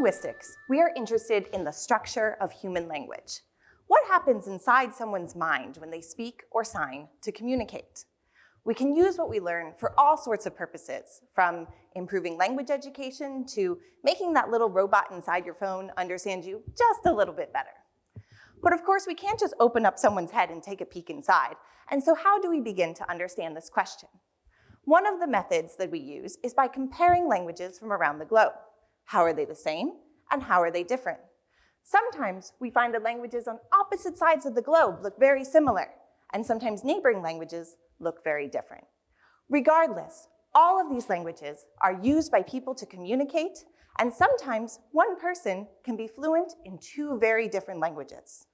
linguistics, we are interested in the structure of human language. What happens inside someone's mind when they speak or sign to communicate? We can use what we learn for all sorts of purposes, from improving language education to making that little robot inside your phone understand you just a little bit better. But of course, we can't just open up someone's head and take a peek inside. And so how do we begin to understand this question? One of the methods that we use is by comparing languages from around the globe. How are they the same, and how are they different? Sometimes we find that languages on opposite sides of the globe look very similar, and sometimes neighboring languages look very different. Regardless, all of these languages are used by people to communicate, and sometimes one person can be fluent in two very different languages.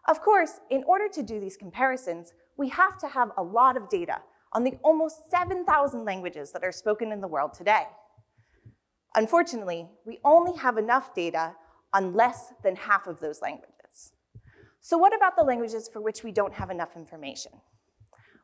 Of course, in order to do these comparisons, we have to have a lot of data on the almost 7,000 languages that are spoken in the world today. Unfortunately, we only have enough data on less than half of those languages. So what about the languages for which we don't have enough information?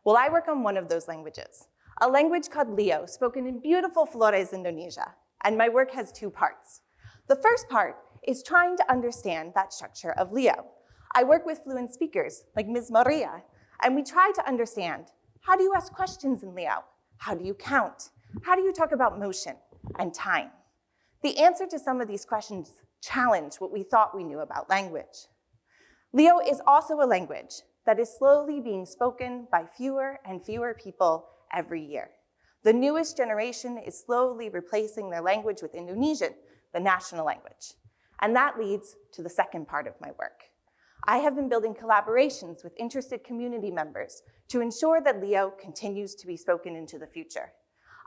Well, I work on one of those languages, a language called Leo, spoken in beautiful Flores, Indonesia, and my work has two parts. The first part is trying to understand that structure of Leo. I work with fluent speakers like Ms. Maria, and we try to understand, how do you ask questions in Leo? How do you count? How do you talk about motion and time? The answer to some of these questions challenge what we thought we knew about language. Leo is also a language that is slowly being spoken by fewer and fewer people every year. The newest generation is slowly replacing their language with Indonesian, the national language. And that leads to the second part of my work. I have been building collaborations with interested community members to ensure that Leo continues to be spoken into the future.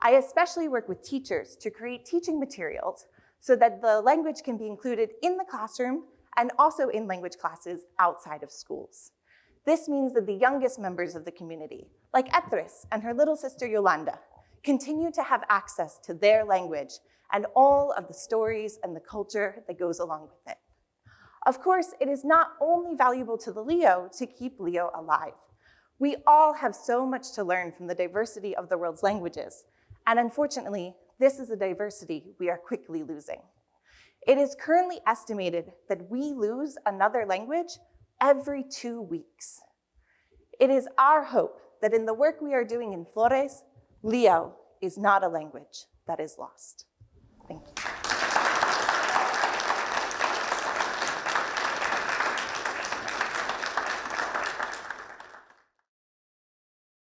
I especially work with teachers to create teaching materials so that the language can be included in the classroom and also in language classes outside of schools. This means that the youngest members of the community, like Etris and her little sister Yolanda, continue to have access to their language and all of the stories and the culture that goes along with it. Of course, it is not only valuable to the Leo to keep Leo alive. We all have so much to learn from the diversity of the world's languages, and unfortunately, this is a diversity we are quickly losing. It is currently estimated that we lose another language every 2 weeks. It is our hope that in the work we are doing in Flores, Leo is not a language that is lost.